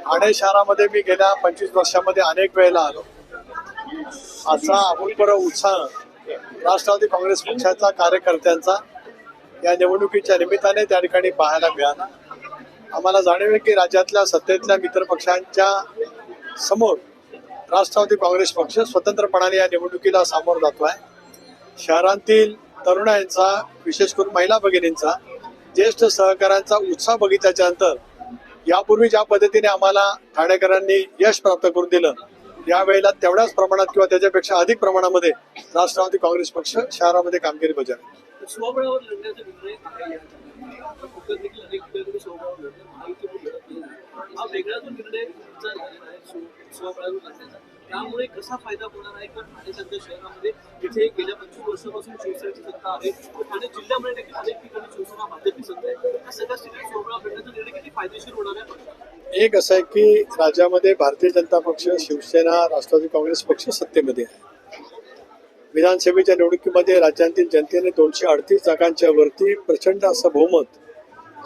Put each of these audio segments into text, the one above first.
ठाणे शहरामध्ये मी गेल्या 25 वर्षामध्ये अनेक वेळेला आलो. असा अभूतपूर्व उत्साह राष्ट्रवादी काँग्रेस पक्षाच्या कार्यकर्त्यांचा या निवडणुकीच्या निमित्ताने त्या ठिकाणी पाहायला मिळाला. आम्हाला जाणीव आहे की राज्यातल्या सत्तेतल्या मित्र पक्षांच्या समोर राष्ट्रवादी काँग्रेस पक्ष स्वतंत्रपणाने या निवडणुकीला सामोरं जातो आहे. शहरातील तरुणांचा, विशेष करून महिला भगिनींचा, ज्येष्ठ सहकाऱ्यांचा उत्साह बघितल्याच्या नंतर यापूर्वी ज्या पद्धतीने आम्हाला ठाणेकरांनी यश प्राप्त करून दिलं, यावेळेला तेवढ्याच प्रमाणात किंवा त्याच्यापेक्षा अधिक प्रमाणामध्ये राष्ट्रवादी काँग्रेस पक्ष शहरामध्ये कामगिरी बजावेल. त्यामुळे कसा फायदा होणार आहे का ठाणे शहरामध्ये जिथे गेल्या 25 वर्षापासून शिवसेनेची सत्ता आहे, ठाणे जिल्ह्यामध्ये देखील अनेक ठिकाणी शिवसेना भाजपची सत्ता आहे. या सगळ्या स्थितीत सोबळा भेटण्याचा निर्णय किती फायदेशीर होणार आहे? एक असं आहे की राज्यामध्ये भारतीय जनता पक्ष, शिवसेना, राष्ट्रवादी काँग्रेस पक्ष सत्तेमध्ये आहे. विधानसभेच्या निवडणुकीमध्ये राज्यातील जनतेने 238 जागांच्या वरती प्रचंड असं बहुमत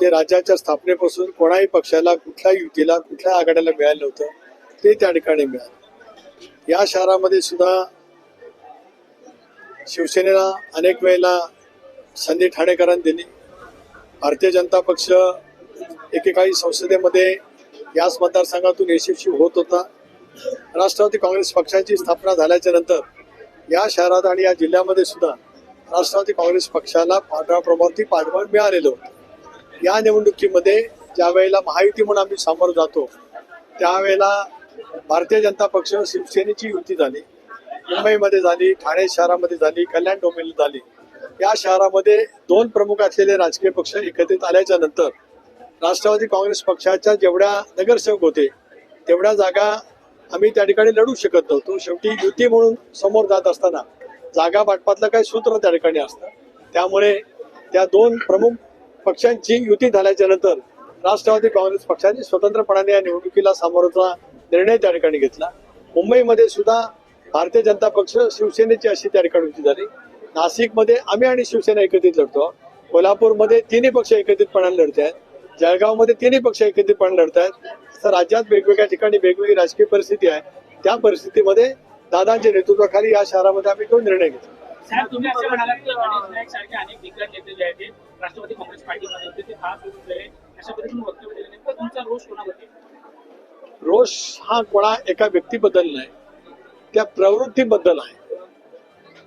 जे राज्याच्या स्थापनेपासून कोणाही पक्षाला, कुठल्याही युतीला, कुठल्या आघाड्याला मिळालं नव्हतं, ते त्या ठिकाणी मिळालं. या शहरामध्ये सुद्धा शिवसेनेला अनेक वेळेला संधी ठाणेकरांनी दिली. भारतीय जनता पक्ष एकेकाळी संसदेमध्ये याच मतदारसंघातून यशस्वी होत होता. राष्ट्रवादी काँग्रेस पक्षाची स्थापना झाल्याच्या नंतर या शहरात आणि या जिल्ह्यामध्ये सुद्धा राष्ट्रवादी काँग्रेस पक्षाला पाठबळावरती पाठबळ मिळालेलं होतं. या निवडणुकीमध्ये ज्या वेळेला महायुती म्हणून आम्ही सामोरं जातो, त्यावेळेला भारतीय जनता पक्ष, शिवसेनेची युती झाली. मुंबईमध्ये झाली, ठाणे शहरामध्ये झाली, कल्याण डोंबिवलीत झाली. या शहरामध्ये 2 प्रमुख असलेले राजकीय पक्ष एकत्रित आल्याच्या नंतर राष्ट्रवादी काँग्रेस पक्षाच्या जेवढ्या नगरसेवक होते तेवढ्या जागा आम्ही त्या ठिकाणी लढू शकत नव्हतो. शेवटी युती म्हणून समोर जात असताना जागा वाटपातलं काही सूत्र त्या ठिकाणी असतं. त्यामुळे त्या 2 प्रमुख पक्षांची युती झाल्याच्या नंतर राष्ट्रवादी काँग्रेस पक्षाने स्वतंत्रपणाने या निवडणुकीला सामोरचा निर्णय त्या ठिकाणी घेतला. मुंबईमध्ये सुद्धा भारतीय जनता पक्ष, शिवसेनेची अशी त्या ठिकाणी युती झाली. नाशिकमध्ये आम्ही आणि शिवसेना एकत्रित लढतो. कोल्हापूरमध्ये तिन्ही पक्ष एकत्रितपणाने लढत आहेत. जळगावमध्ये तिन्ही पक्ष एकत्रितपणे लढत आहेत. तर राज्यात वेगवेगळ्या ठिकाणी वेगवेगळी राजकीय परिस्थिती आहे. त्या परिस्थितीमध्ये दादांच्या नेतृत्वाखाली या शहरामध्ये आम्ही तो निर्णय घेतला. साहेब, तुम्ही असं म्हणालात की गणेश नाईक सारखे अनेक दिग्गज नेते जे आहेत ते राष्ट्रवादी काँग्रेस पार्टीमध्ये होते, ते खास होऊन गेले, अशा पद्धतीने वक्तव्य दिले. नेमकं तुमचा रोष कोणावरती? रोष हा कोणा एका व्यक्तीबद्दल नाही, त्या प्रवृत्तीबद्दल आहे.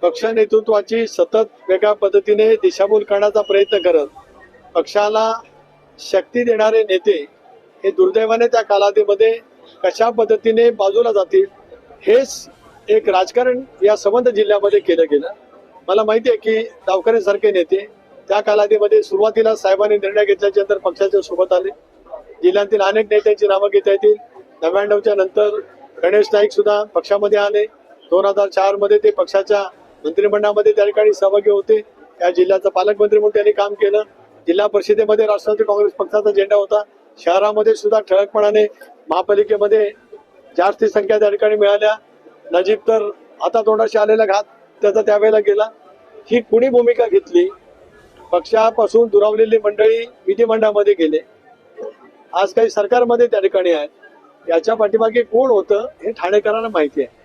पक्ष नेतृत्वाची सतत वेगळ्या पद्धतीने दिशाभूल करण्याचा प्रयत्न करत पक्षाला शक्ती देणारे नेते हे दुर्दैवाने त्या कालावधीमध्ये कशा पद्धतीने बाजूला जातील, हेच एक राजकारण या संबंध जिल्ह्यामध्ये केलं गेलं. मला माहिती आहे की गावकऱ्यांसारखे नेते त्या कालावधीमध्ये सुरुवातीला साहेबांनी निर्णय घेतल्याच्या नंतर पक्षाच्या सोबत आले. जिल्ह्यातील अनेक नेत्यांची नावं घेता येतील. 99च्या नंतर गणेश नाईक सुद्धा पक्षामध्ये आले. 2004 मध्ये ते पक्षाच्या मंत्रिमंडळामध्ये त्या ठिकाणी सहभागी होते. या जिल्ह्याचा पालकमंत्री म्हणून त्यांनी काम केलं. जिल्हा परिषदेमध्ये राष्ट्रवादी काँग्रेस पक्षाचा झेंडा होता. शहरामध्ये सुद्धा ठळकपणाने महापालिकेमध्ये जास्ती संख्या त्या ठिकाणी मिळाल्या. नजीब तर आता तोंडाशी आलेला घात त्याचा त्यावेळेला गेला. ही कुणी भूमिका घेतली? पक्षापासून दुरावलेली मंडळी विधिमंडळामध्ये गेले, आज काही सरकारमध्ये त्या ठिकाणी आहेत. याच्या पाठीमागे कोण होतं हे ठाणेकरांना माहिती आहे.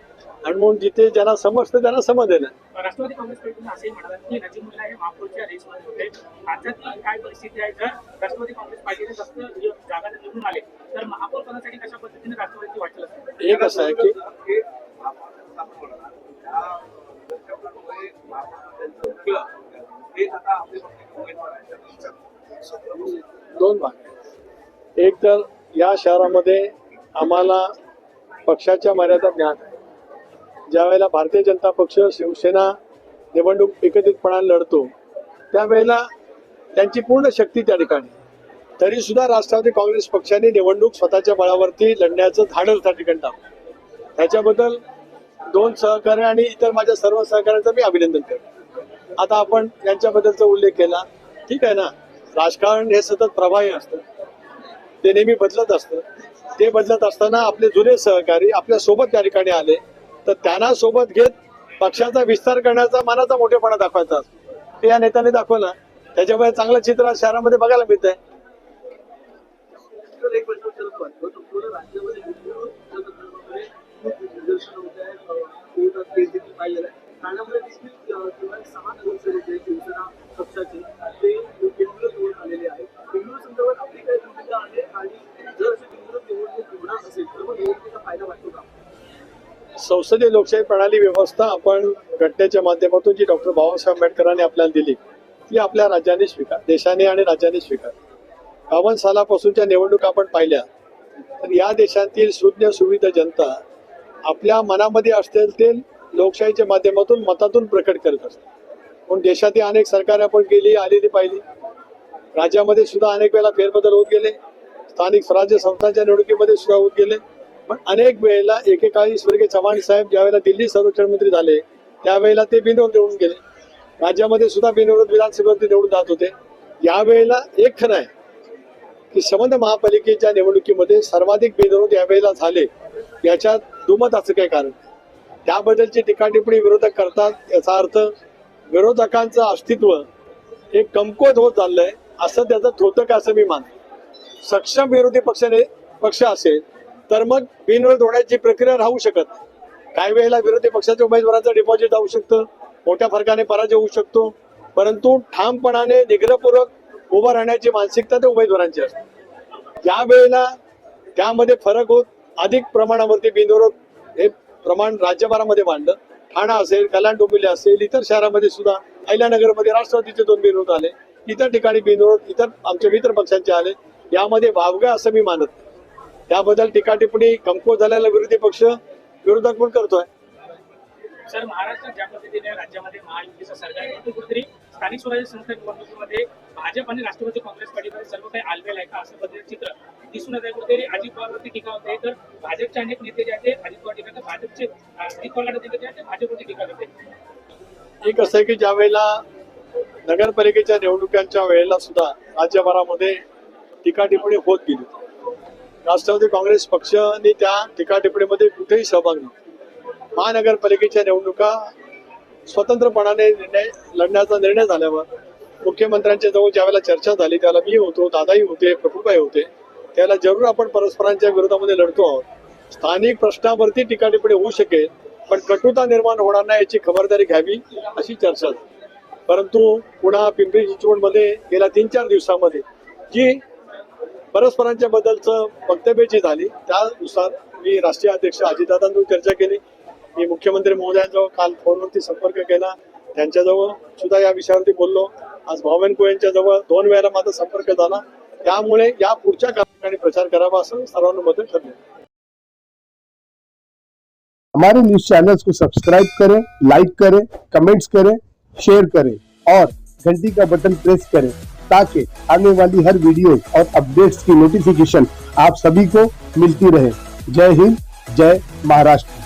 आणि म्हणून जिथे ज्यांना समजतं त्यांना समजेल. राष्ट्रवादी काँग्रेस पार्टीने असे म्हणाले की नजीमुल्ला हे महापौरच्या रेसमध्ये होते. राज्यातली काय परिस्थिती आहे, जर राष्ट्रवादी काँग्रेस पार्टीने जास्त जागा निवडून आले तर महापौर पदासाठी कशा पद्धतीने राष्ट्रवादीची वाटचाल असेल? एक असं आहे की दोन भाग आहेत. एक तर या शहरामध्ये आम्हाला पक्षाच्या मर्यादा ज्ञात आहे. ज्या वेळेला भारतीय जनता पक्ष शिवसेना निवडणूक एकत्रितपणाने लढतो त्यावेळेला त्यांची पूर्ण शक्ती त्या ठिकाणी, तरी सुद्धा राष्ट्रवादी काँग्रेस पक्षाने निवडणूक स्वतःच्या बळावरती लढण्याचं धाडस त्या ठिकाणी दाखवलं. त्याच्याबद्दल दोन सहकार्य आणि इतर माझ्या सर्व सहकार्याचं मी अभिनंदन करतो. आता आपण यांच्याबद्दलचा उल्लेख केला, ठीक आहे ना. राजकारण हे सतत प्रवाही असतं, ते नेहमी बदलत असतं. ते बदलत असताना आपले जुने सहकारी आपल्या सोबत त्या ठिकाणी आले तर त्यांना सोबत घेत पक्षाचा विस्तार करण्याचा मनाचा मोठेपणा दाखवायचा असतो. ते या नेत्याने दाखवलं, त्याच्यामुळे चांगलं चित्र आज शहरामध्ये बघायला मिळत आहे. तर एक प्रश्न विचारतो आहे, संपूर्ण राज्यामध्ये विद्युत संदर्भामध्ये खूप निदर्शन होत आहे, कोर्टात केस देखील पाहिलेला आहे. ठाण्यामध्ये देखील किमान 6 नगरसेवक जे शिवसेना पक्षाचे ते बेंगळूर निवडून आलेले आहेत. बेंगळूर संदर्भात आपली काय भूमिका आहे आणि जर अशी बेंगळूर निवडणूक होणार असेल तर मग निवडणुकीचा फायदा वाटतो का? संसदीय लोकशाही प्रणाली व्यवस्था आपण घटनेच्या माध्यमातून जी डॉक्टर बाबासाहेब आंबेडकरांनी आपल्याला दिली ती आपल्या राज्याने स्वीकार, देशाने आणि राज्याने स्वीकार. 52 सालापासूनच्या निवडणूक आपण पाहिल्या तर या देशातील सुज्ञ सुविध जनता आपल्या मनामध्ये असतील ते लोकशाहीच्या माध्यमातून मतातून प्रकट करत असते. पण देशातील अनेक सरकारे आपण गेली आलेली पाहिली, राज्यामध्ये सुद्धा अनेक वेळेला फेरबदल होत गेले, स्थानिक स्वराज्य संस्थांच्या निवडणुकीमध्ये सुद्धा होत गेले. पण अनेक वेळेला एकेकाळी स्वर्गीय चव्हाण साहेब ज्यावेळेला दिल्ली संरक्षण मंत्री झाले त्यावेळेला ते बिनविरोध निवडून गेले. राज्यामध्ये सुद्धा बिनविरोध विधानसभेवरती निवडून जात होते. यावेळेला एक खरं आहे की संबंध महापालिकेच्या निवडणुकीमध्ये सर्वाधिक बिनविरोध यावेळेला झाले. याच्यात दुमत असं काही कारण, त्याबद्दलची टीका टिप्पणी विरोधक करतात. याचा अर्थ विरोधकांचं अस्तित्व हे कमकुवत होत चाललंय असं त्याचं द्योतक असं मी मानतो. सक्षम विरोधी पक्ष असेल तर मग बिनविरोध होण्याची प्रक्रिया राहू शकत नाही. काही वेळेला विरोधी पक्षाच्या उमेदवारांचं डिपॉझिट जाऊ शकतं, मोठ्या फरकाने पराजय होऊ शकतो, परंतु ठामपणाने निग्रहपूर्वक उभं राहण्याची मानसिकता त्या उमेदवारांची असते. या वेळेला त्यामध्ये फरक होत अधिक प्रमाणावरती बिनविरोध हे प्रमाण राज्यभरामध्ये वाढलं. ठाणा असेल, कल्याण डोंबिवली असेल, इतर शहरामध्ये सुद्धा अहिल्यानगरमध्ये राष्ट्रवादीचे 2 बिनविरोध आले, इतर ठिकाणी बिनविरोध इतर आमचे मित्र पक्षांचे आले. यामध्ये वावगा असं मी मानत नाही. त्याबद्दल टीका टिप्पणी कमकुवत झालेला विरोधी पक्ष विरोधक पण करतोय. सर, महाराष्ट्रात ज्या पद्धतीने राज्यामध्ये महायुतीचं सरकार आहे, कुठेतरी स्थानिक स्वराज्य संस्था निवडणुकीमध्ये भाजप आणि राष्ट्रवादी काँग्रेस पार्टीमध्ये सर्व काही आलबेल आहे का असं पद्धतीचं चित्र दिसून येत आहे. कुठेतरी अजित पवारवरती टीका होते तर भाजपचे अनेक नेते जे आहेत ते अजित पवार टीका करतात, भाजपचे अजित पवार नेते जे आहेत ते भाजपवरती टीका करते. एक असं आहे की ज्या वेळेला नगरपालिकेच्या निवडणुकांच्या वेळेला सुद्धा राज्यभरामध्ये टीका टिप्पणी होत गेली. राष्ट्रवादी काँग्रेस पक्षाने त्या टीका टिप्पणीमध्ये कुठेही सहभाग नव्हता. महानगरपालिकेच्या निवडणुका स्वतंत्रपणाने लढण्याचा निर्णय झाल्यावर मुख्यमंत्र्यांच्या जवळ ज्यावेळेला चर्चा झाली त्याला मी होतो, दादाही होते, प्रभूबाई होते, त्याला जरूर आपण परस्परांच्या विरोधामध्ये लढतो आहोत. स्थानिक प्रश्नावरती टीका टिप्पणी होऊ शकेल पण कटुता निर्माण होणार नाही याची खबरदारी घ्यावी अशी चर्चा झाली. परंतु पुन्हा पिंपरी चिंचवडमध्ये गेल्या 3-4 दिवसामध्ये जी परस्परांच्या बद्दलचं वक्तव्य जी झाली त्यानुसार मी राष्ट्रीय अध्यक्ष अजितदादांजवळ चर्चा केली. मी मुख्यमंत्री महोदयांजवळ काल फोनवरती संपर्क केला, त्यांच्याजवळ सुद्धा या विषयावरती बोललो. आज भावेनको यांच्याजवळ 2 वेळेला माझा संपर्क झाला. त्यामुळे या पुढच्या काळात प्रचार करावा असं सर्वानुमते ठरलं. हमारे न्यूज चैनल्स को सब्सक्राइब करें, लाइक करें, कमेंट्स करें, शेयर करें और घंटी का बटन प्रेस करें ताकि आने वाली हर वीडियो और अपडेट्स की नोटिफिकेशन आप सभी को मिलती रहे. जय हिंद, जय महाराष्ट्र.